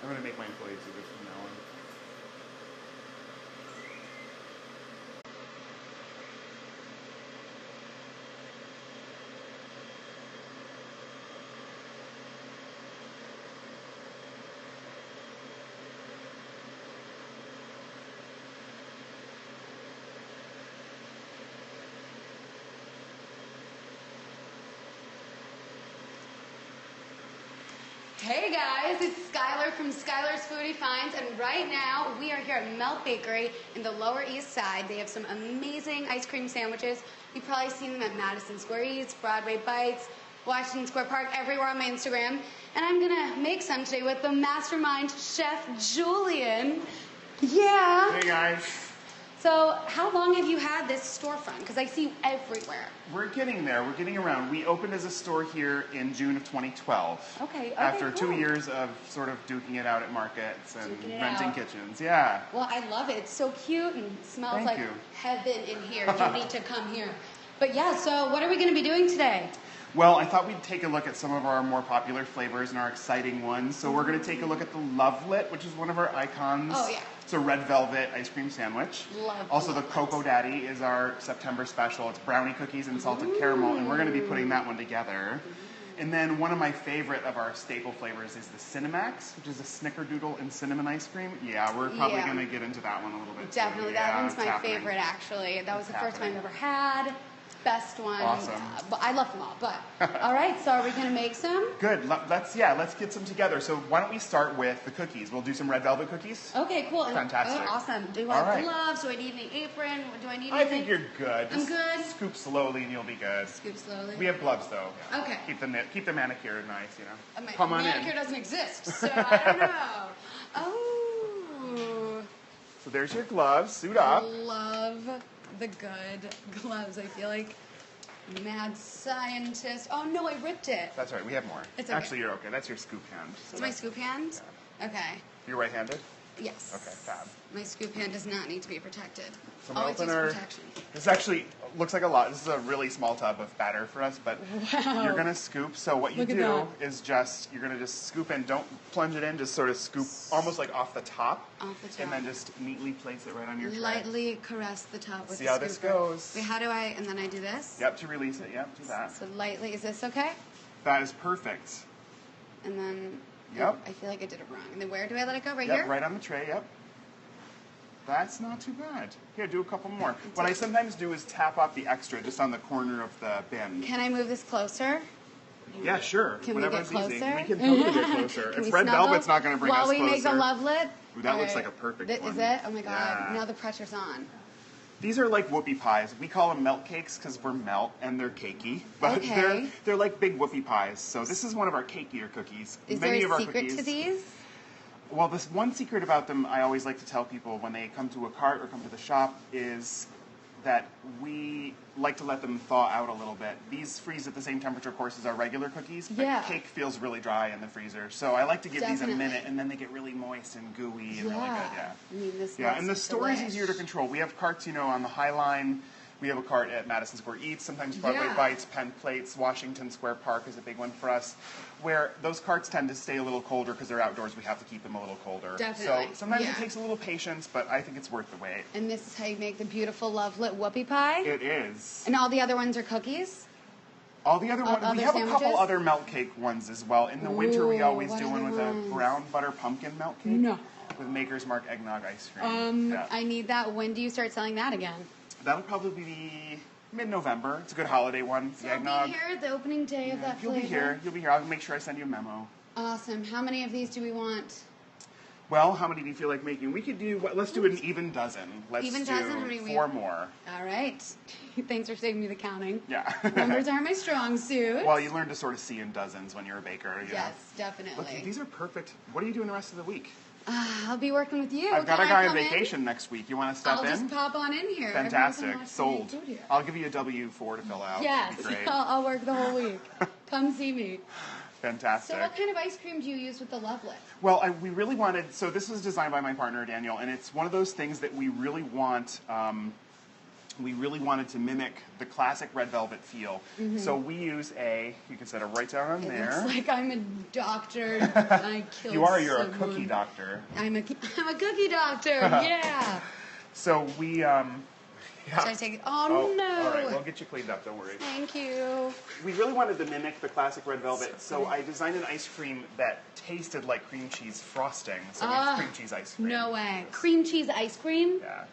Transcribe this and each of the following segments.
I'm going to make my employees do this from now on. Hey guys, it's Skyler from Skyler's Foodie Finds, and right now we are here at Melt Bakery in the Lower East Side. They have some amazing ice cream sandwiches. You've probably seen them at Madison Square Eats, Broadway Bites, Washington Square Park, everywhere on my Instagram. And I'm gonna make some today with the mastermind chef Julian. Yeah. Hey guys. So how long have you had this storefront? Because I see you everywhere. We're getting there. We're getting around. We opened as a store here in June of 2012. Okay. After cool. 2 years of sort of duking it out at markets and renting kitchens. Yeah. Well, I love it. It's so cute and smells Thank like you. heaven in here. You need to come here. But yeah, so what are we going to be doing today? Well, I thought we'd take a look at some of our more popular flavors and our exciting ones. So we're going to take a look at the Lovelit, which is one of our icons. Oh, yeah. It's a red velvet ice cream sandwich. Also, the Cocoa Daddy is our September special. It's brownie cookies and salted caramel, and we're going to be putting that one together. And then one of my favorite of our staple flavors is the Cinemax, which is a snickerdoodle and cinnamon ice cream. Yeah, we're probably going to get into that one a little bit. Definitely. Too. That Yeah, one's my favorite, actually. That was the first one I've ever had. Best one. Awesome. But I love them all. But all right, so are we going to make some? Good. Let's get some together. So why don't we start with the cookies? We'll do some red velvet cookies. Okay, cool. Fantastic. Oh, awesome. Do I have gloves? Do I need an apron? Do I need anything? I think you're good. I'm good. Scoop slowly and you'll be good. Scoop slowly. We have gloves though. Okay. Keep the manicure nice, you know. Come on manicure doesn't exist, so I don't know. Oh. So there's your gloves. Suit up. Love the good gloves. I feel like mad scientist. Oh no, I ripped it. That's right. We have more. It's okay. Actually, you're okay. That's your scoop hand. So it's my scoop hand? Yeah. Okay. You're right-handed? Yes. Okay, fab. My scoop hand does not need to be protected. So always use protection. This actually looks like a lot. This is a really small tub of batter for us, but you're going to scoop. So what you do is you're going to just scoop in. Don't plunge it in. Just sort of scoop almost like off the top. Off the top. And then just neatly place it right on your tray. Lightly caress the top with See the how scooper. this goes. Wait, how do I, and then I do this? Yep, to release it. Yep, do that. So lightly, is this okay? That is perfect. And then, Yep. I feel like I did it wrong. And then where do I let it go? Right Yep, here? right on the tray, yep. That's not too bad. Here, do a couple more. What I sometimes do is tap off the extra just on the corner of the bin. Can I move this closer? Yeah, sure. Can Whatever we get closer? Easy. We can totally get closer. Can If we red snuggle velvet's not going to bring us while closer. we make the Lovelit? Ooh, that looks like a perfect one. Is it? Oh my god. Yeah. Now the pressure's on. These are like whoopie pies. We call them melt cakes because we're melt and they're cakey. But they're like big whoopie pies. So this is one of our cakier cookies. Is Many there of a our secret cookies, to these? Well, this one secret about them I always like to tell people when they come to a cart or come to the shop is that we like to let them thaw out a little bit. These freeze at the same temperature, of course, as our regular cookies, but cake feels really dry in the freezer. So I like to give these a minute, and then they get really moist and gooey and really good. Yeah. I mean, this And the store is easier to control. We have carts, on the High Line. We have a cart at Madison Square Eats, sometimes Broadway Bites, Penn Plates, Washington Square Park is a big one for us, where those carts tend to stay a little colder because they're outdoors. We have to keep them a little colder. Definitely. So sometimes it takes a little patience, but I think it's worth the wait. And this is how you make the beautiful Lovelit whoopie pie? It is. And all the other ones are cookies? All the other ones, we have sandwiches? a couple other melt cake ones as well. In the winter, we always do one with a brown butter pumpkin melt cake. No. With Maker's Mark eggnog ice cream. I need that. When do you start selling that again? That'll probably be mid-November. It's a good holiday one. So the eggnog. I'll be here at the opening day of that flavor. You'll be here. I'll make sure I send you a memo. Awesome. How many of these do we want? Well, how many do you feel like making? We could do, let's do an even dozen. Let's even do dozen? How many 4 more. All right. Thanks for saving me the counting. Yeah. Numbers are my strong suit. Well, you learn to sort of see in dozens when you're a baker. Yes, definitely. Look, these are perfect. What are you doing the rest of the week? I'll be working with you. I've got a guy on vacation next week. You want to step in? I'll just pop on in here. Fantastic. Sold. I'll give you a W-4 to fill out. Yes, I'll work the whole week. Come see me. Fantastic. So what kind of ice cream do you use with the Lovelit? Well, we really wanted, so this was designed by my partner, Daniel, and it's one of those things that we really want we really wanted to mimic the classic red velvet feel. So we use you can set it right down on there. Looks like I'm a doctor. I killed You're someone. a cookie doctor. I'm a cookie doctor, yeah. So we, yeah. Should I take it? Oh, no. All right, we'll get you cleaned up, don't worry. Thank you. We really wanted to mimic the classic red velvet, so I designed an ice cream that tasted like cream cheese frosting. So we have cream cheese ice cream. No way. Cream cheese ice cream? Yeah.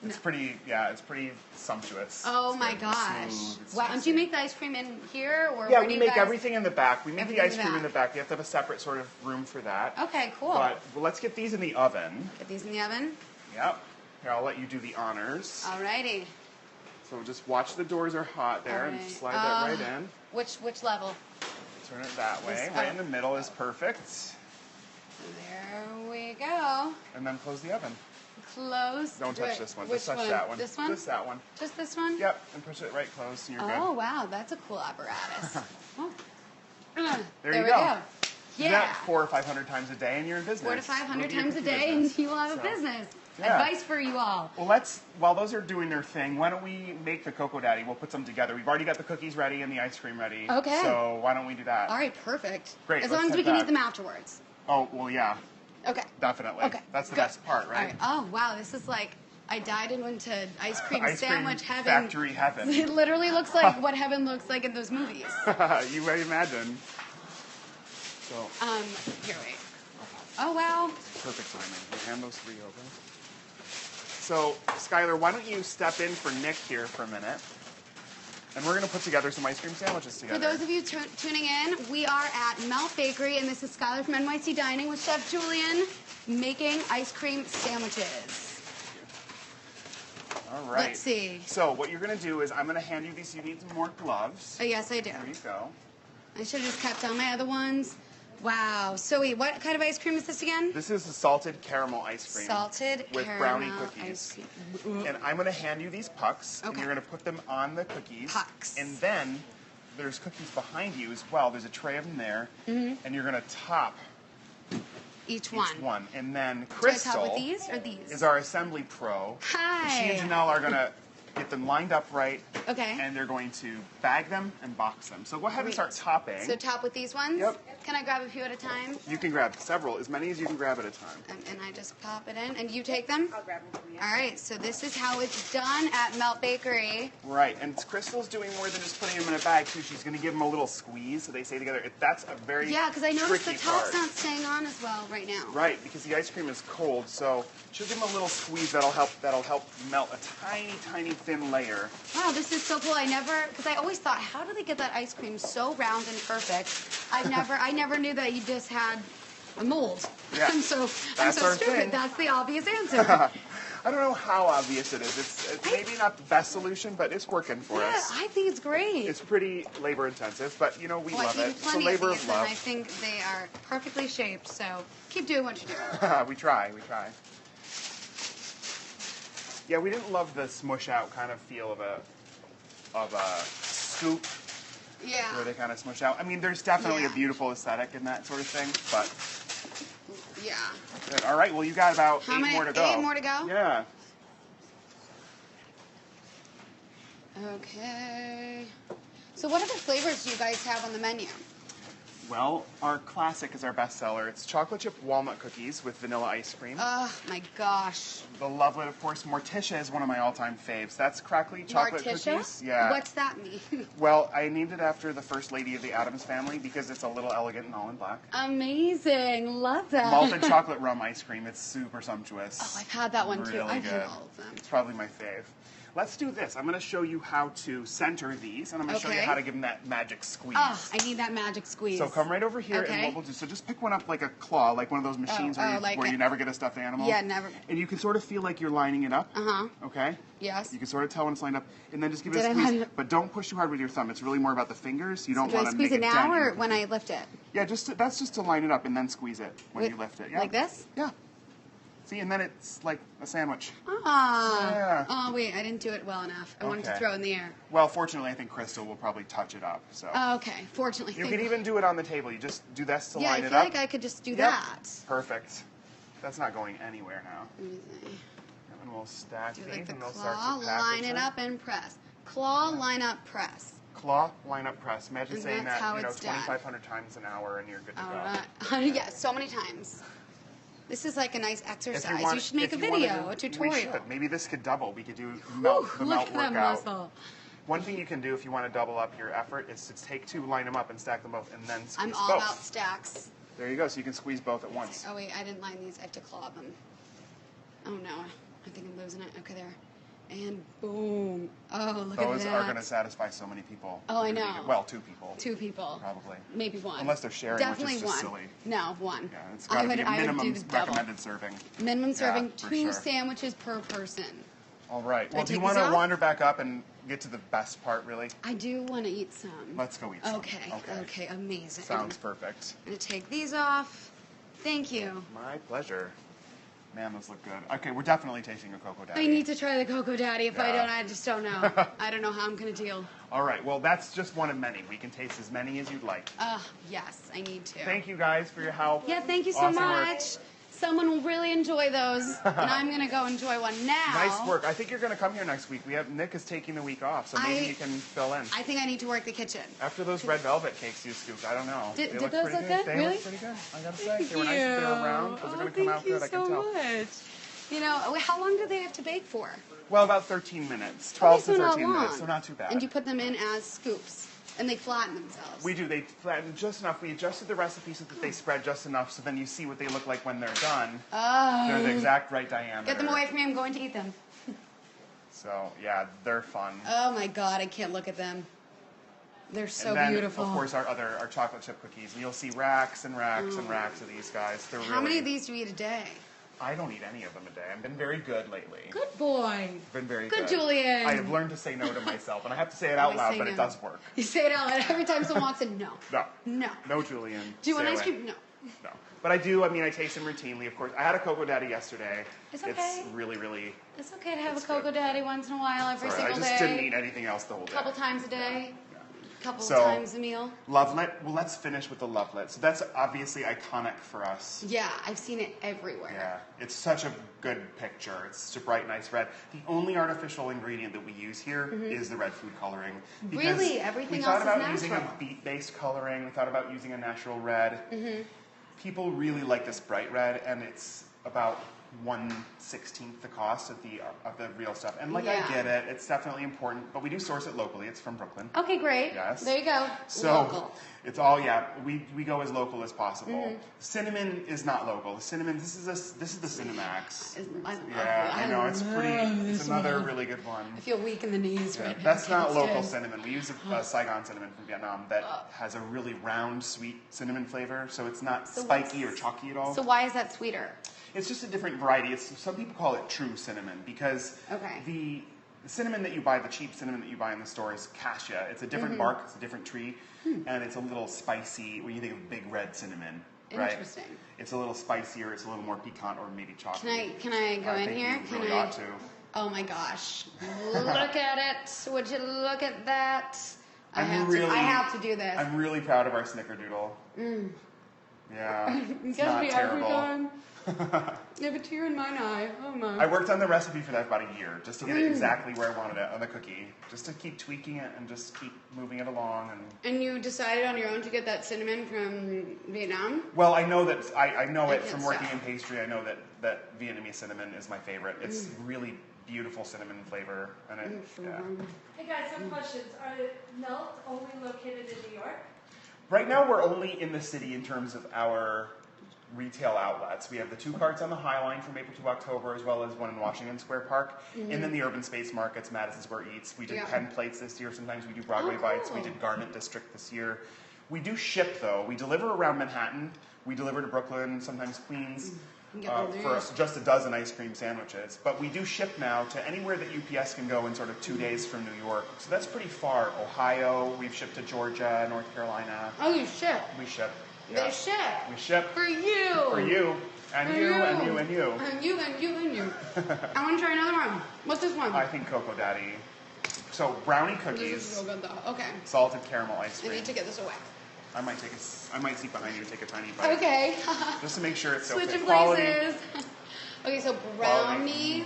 It's pretty sumptuous. Oh It's my very gosh. smooth, it's Wow, and do you tasty. make the ice cream in here? Or Yeah, where do we you make guys... everything in the back. We make the Everything ice in the cream in the back. back. You have to have a separate sort of room for that. Okay, cool. But let's get these in the oven. Get these in the oven? Yep. Here, I'll let you do the honors. Alrighty. So just watch the doors are hot there and Alright. slide that right in. Which level? Turn it that way. This- Right in the middle is perfect. There we go. And then close the oven. Close. Don't touch this one. Which Just touch that one. This one? Just that one. Just this one? Yep. And push it right close and you're Oh, good. wow. That's a cool apparatus. Oh. There we you go. Yeah. Do that 400 or 500 times a day and you're in business. 400 to 500 It'll be your times a cookie day business. and you will have a So, business. yeah. Advice for you all. Well, while those are doing their thing, why don't we make the Cocoa Daddy? We'll put them together. We've already got the cookies ready and the ice cream ready. Okay. So why don't we do that? All right, perfect. Great, As let's long as we head can back. eat them afterwards. Oh, well, yeah, Okay. definitely. Okay. That's the good. best part, All right? Oh, wow. This is like I died and went to ice cream Ice cream sandwich heaven. factory heaven. It literally looks like what heaven looks like in those movies. You may imagine. So, Here, wait. Oh, wow. perfect timing. You hand those three over. So, Skyler, why don't you step in for Nick here for a minute? And we're going to put together some ice cream sandwiches together. For those of you tuning in, we are at Melt Bakery, and this is Skyler from NYC Dining with Chef Julian making ice cream sandwiches. All right. Let's see. So, what you're going to do is I'm going to hand you these. You need some more gloves. Oh, yes, I do. There you go. I should have just kept on my other ones. Wow. So wait, what kind of ice cream is this again? This is a salted caramel ice cream. Salted with caramel brownie cookies. ice cream. And I'm going to hand you these pucks, and Okay. you're going to put them on the cookies. Pucks. And then there's cookies behind you as well. There's a tray of them there, and you're going to top Each each one. one. And then Do I top Crystal with these or these? is our assembly pro. Hi. She and Janelle are going to get them lined up right. Okay. And they're going to bag them and box them. So go ahead and Great. start topping. So top with these ones? Yep. Can I grab a few at a time? You can grab several, as many as you can grab at a time. And I just pop it in, and you take them? I'll grab them for you. All right, so this is how it's done at Melt Bakery. Right, and Crystal's doing more than just putting them in a bag, too. She's going to give them a little squeeze so they stay together. That's a very Yeah, because I noticed the tricky top's part. not staying on as well right now. Right, because the ice cream is cold, so she'll give them a little squeeze that'll help melt a tiny, tiny thin layer. Wow, this is so cool. Because I always thought, how do they get that ice cream so round and perfect? I never knew that you just had a mold. Yeah, I'm so that's our stupid. thing. That's the obvious answer. I don't know how obvious it is. It's maybe not the best solution, but it's working for Yeah, us. I think it's great. It's pretty labor intensive, but we I love eat it. It's a plenty labor of of these, and I love. think they are perfectly shaped. So keep doing what you do. We try. Yeah, we didn't love the smush out kind of feel of a scoop Yeah. where they kind of smush out. I mean, there's definitely Yeah. a beautiful aesthetic in that sort of thing, but Yeah. good. All right, well, you got about How eight many- more to go. 8 more to go? Yeah. Okay. So what other flavors do you guys have on the menu? Well, our classic is our bestseller. It's chocolate chip walnut cookies with vanilla ice cream. Oh my gosh. The Lovelet, of course. Morticia is one of my all-time faves. That's crackly chocolate Morticia? cookies. Yeah. What's that mean? Well, I named it after the first lady of the Addams family because it's a little elegant and all in black. Amazing. Love that. Malted chocolate rum ice cream. It's super sumptuous. Oh, I've had that one too. Really I've good. had all of them. It's probably my fave. Let's do this. I'm going to show you how to center these, and I'm going to show you Okay. how to give them that magic squeeze. Oh, I need that magic squeeze. So come right over here, and Okay. what we'll do, so just pick one up like a claw, like one of those machines where, like where it. you never get a stuffed animal. Yeah, never. And you can sort of feel like you're lining it up. Uh-huh. Okay? Yes. You can sort of tell when it's lined up, and then just give it Did a I squeeze. line it- But don't push too hard with your thumb. It's really more about the fingers. You don't Do I want to squeeze make it it now dent or your- when I lift it? Yeah, that's just to line it up, and then squeeze it when you lift it. Yeah. Like this? Yeah. See, and then it's like a sandwich. Ah. Yeah. Oh, wait, I didn't do it well enough. I wanted to Okay. throw it in the air. Well, fortunately, I think Crystal will probably touch it up. So Oh, okay. Fortunately. you thank can even do it on the table. You just do this to Yeah, I line feel it up. like I could just do Yep. that. Perfect. That's not going anywhere now. Let me see. and we'll stack Do these, like the and they'll start claw, to package line it them. up, and press. Claw, line up, press. Claw, line up, press. Imagine And saying that's that, how you know, it's done. 2,500 times an hour, and you're good to All go. right. Yeah, so many times. This is like a nice exercise. You should make a if you wanna video, a tutorial. We should. Maybe this could double. We could do the melt Look at that workout. muscle. One thing you can do if you want to double up your effort is to take two, line them up, and stack them both, and then squeeze I'm both. all about stacks. There you go. So you can squeeze both at once. Oh, wait, I didn't line these. I have to claw them. Oh, no. I think I'm losing it. Okay, there. And boom. Oh, look at that. Those are going to satisfy so many people. Oh, I know. Well, two people. Two people. Probably. Maybe one. Unless they're sharing, Definitely which is just one. silly. No, one. Yeah, it's got to be a I would minimum do the double. recommended serving. Minimum serving, for two sure. sandwiches per person. All right. I Well, do you take want these to off? wander back up and get to the best part, really? I do want to eat some. Let's go eat some. Okay, amazing. Sounds perfect. I'm going to take these off. Thank you. My pleasure. Man, those look good. Okay, we're definitely tasting a Cocoa Daddy. I need to try the Cocoa Daddy. If I Yeah. don't, I just don't know. I don't know how I'm going to deal. All right, well, that's just one of many. We can taste as many as you'd like. Yes, I need to. Thank you guys for your help. Yeah, thank you so Awesome work. much. Someone will really enjoy those, and I'm going to go enjoy one now. Nice work. I think you're going to come here next week. Nick is taking the week off, so maybe you can fill in. I think I need to work the kitchen. After those red velvet cakes you scooped, I don't know. Did They those pretty look good? They Really? look pretty good, I gotta say. They were nice, they were round. Those are going to come out good, I can tell. Thank you so much. You know, how long do they have to bake for? Well, about 13 minutes. 12 so to not 13 minutes, long. so not too bad. And you put them in as scoops, and they flatten themselves. We do. They flatten just enough. We adjusted the recipe so that they spread just enough, so then you see what they look like when they're done. Oh. They're the exact right diameter. Get them away from me. I'm going to eat them. So, yeah, they're fun. Oh, my God. I can't look at them. They're so and then, beautiful. of course, our chocolate chip cookies. And you'll see racks and racks and racks of these guys. They're How many of these do you eat a day? I don't eat any of them a day. I've been very good lately. Good boy. Been very Good, good. Julian. I have learned to say no to myself, and I have to say it out Always loud, say but no. it does work. You say it out loud every time someone walks in. No. No. No. No, Julian. Do you want Stay ice away. cream? No. No. But I do. I mean, I taste them routinely, of course. I had a Cocoa Daddy yesterday. It's okay. It's really, really... It's okay to have It's a Cocoa good. Daddy once in a while, every Sorry, single I just day. didn't eat anything else the whole day. A couple times a day. Couple So- times a meal. Lovelet. Well, let's finish with the Lovelet. So that's obviously iconic for us. Yeah, I've seen it everywhere. Yeah, it's such a good picture. It's such a bright, nice red. The only artificial ingredient that we use here is the red food coloring. Because Really? Everything we thought else is about using a natural. beet-based coloring. We thought about using a natural red. People really like this bright red, and it's about 1/16 the cost of the real stuff. And like, Yeah. I get it, it's definitely important, but we do source it locally. It's from Brooklyn. Okay, great. Yes. There you go. So Local. it's all we go as local as possible. Cinnamon is not local. The cinnamon this is the Cinemax. I know it's pretty. It's another really good one. I feel weak in the knees right now. That's not It's local good. cinnamon. We use a Saigon cinnamon from Vietnam that has a really round, sweet cinnamon flavor. So it's not spiky or chalky at all. So why is that sweeter? It's just a different variety. Some people call it true cinnamon because Okay. the cinnamon that you buy, the cheap cinnamon that you buy in the store is cassia. It's a different bark, it's a different tree, and it's a little spicy when you think of big red cinnamon. Right? Interesting. It's a little spicier, it's a little more piquant or maybe chocolate. Can I go in think here? You really ought to. Oh my gosh. Look at it. Would you look at that? I have to do this. I'm really proud of our snickerdoodle. Yeah, it's not terrible. You have a tear in mine eye. Oh my. I worked on the recipe for that about a year, just to get it exactly where I wanted it on the cookie. Just to keep tweaking it and just keep moving it along. And you decided on your own to get that cinnamon from Vietnam? Well, I know that I know it Good from working stuff. in pastry. I know that Vietnamese cinnamon is my favorite. It's really beautiful cinnamon flavor, and yeah. Hey guys, some questions. Are Melt only located in New York? Right now, we're only in the city in terms of our retail outlets. We have the 2 carts on the High Line from April to October, as well as one in Washington Square Park, and then the urban space markets, Madison Square Eats. We did Penn Plates this year. Sometimes we do Broadway Bites. We did Garment District this year. We do ship, though. We deliver around Manhattan. We deliver to Brooklyn, sometimes Queens, for just a dozen ice cream sandwiches. But we do ship now to anywhere that UPS can go in sort of 2 days from New York. So that's pretty far. Ohio, we've shipped to Georgia, North Carolina. Oh, you ship. We ship. They ship. We ship. For you. For you. And For you, and you, and you. And you, and you, and you. I want to try another one. What's this one? I think Cocoa Daddy. So brownie This is cookies, so good though. Okay. salted caramel ice I cream. need to get this away. I might see behind you and take a tiny bite. Okay. Just to make sure it's Switching okay. Quality. places. Okay, so brownie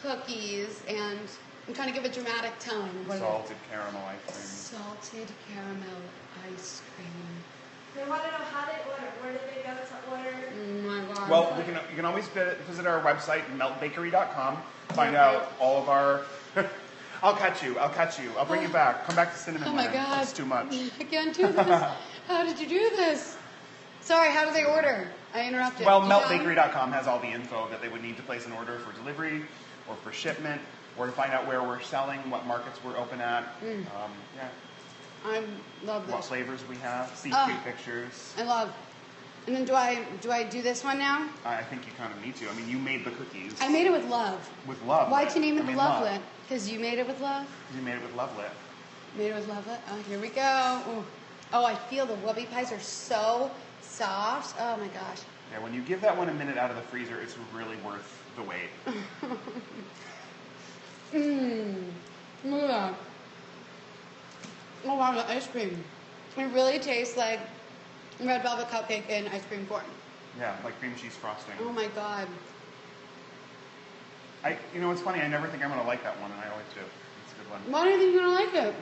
cookies, and I'm trying to give a dramatic tone. Salted caramel ice cream. Salted caramel ice cream. They want to know how they order. Where do they go to order? Oh my god. Well, you can always visit our website, meltbakery.com. Find out all of our... I'll catch you. I'll bring you back. Come back to cinnamon. Oh my god. It's too much. I can't do this. How did you do this? Sorry, how do they order? I interrupted. Well, meltbakery.com has all the info that they would need to place an order for delivery or for shipment or to find out where we're selling, what markets we're open at. Yeah. I love this. What flavors we have. See cute pictures. I love. And then do I do this one now? I think you kind of need to. I mean, you made the cookies. I made it with love. With love. Why'd you name it the love. Lovelet? Because you made it with love? You made it with Lovelet. Made it with Lovelet? Oh, here we go. Ooh. Oh, I feel the whoopie pies are so soft. Oh my gosh. Yeah, when you give that one a minute out of the freezer, it's really worth the wait. Look at that. Oh wow, the ice cream. It really tastes like red velvet cupcake in ice cream form. Yeah, like cream cheese frosting. Oh my god. You know, it's funny, I never think I'm going to like that one, and I always do. It's a good one. Why do you think you're going to like it?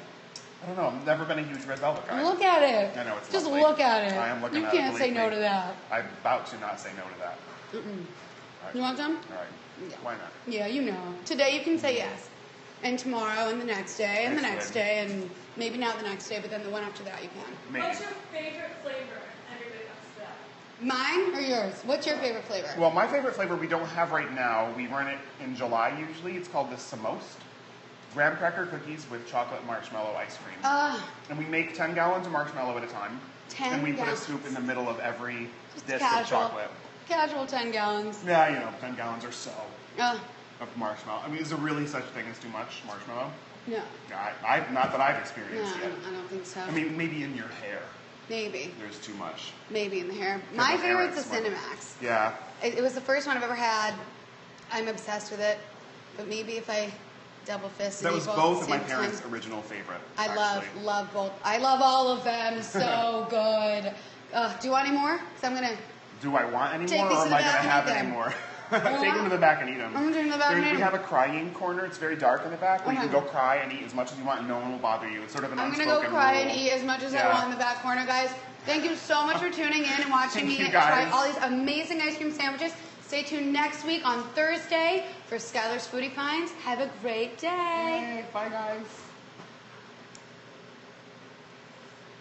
I don't know, I've never been a huge red velvet guy. Look at it. I know, it's just lovely. look at it. I am looking you at it. can't say no to that. I'm about to not say no to that. Right. You want some? All right. Yeah. Why not? Yeah, you know. Today you can say yes. And tomorrow and the next day and the next Excellent. day and maybe not the next day, but then the one after that you can. Maybe. What's your favorite flavor? Everybody wants to know. Mine or yours? What's your favorite flavor? Well, my favorite flavor we don't have right now. We run it in July usually. It's called the Samost. Graham cracker cookies with chocolate marshmallow ice cream. And we make 10 gallons of marshmallow at a time. 10 And we put a gallons. scoop in the middle of every Just dish casual. of chocolate. Casual 10 gallons. Yeah, you know, 10 gallons or so Uh, of marshmallow. I mean, is there really such thing as too much marshmallow? no. Not that I've No, experienced yet. I don't think so. I mean, maybe in your hair maybe. there's too much. Maybe in the hair. Yeah, My but favorite's the Aaron's Cinemax. Yeah. It was the first one I've ever had. I'm obsessed with it. But maybe if I double fist That and was equal both at of the my same parents' time. original favorite. I actually. love both. I love all of them. So good. Do you want any more? Because I'm going to... Do I want any Take more, these or to am the I going back to and have eat any them. more? Take them to the back and eat them. I'm doing the back and eat We them. have a crying corner. It's very dark in the back, where you can Okay. go cry and eat as much as you want, and no one will bother you. It's sort of an I'm going to unspoken go cry rule. and eat as much as I Yeah. want in the back corner, guys. Thank you so much for tuning in and watching Thank me you, try guys. all these amazing ice cream sandwiches. Stay tuned next week on Thursday for Skyler's Foodie Finds. Have a great day. Yay. Bye, guys.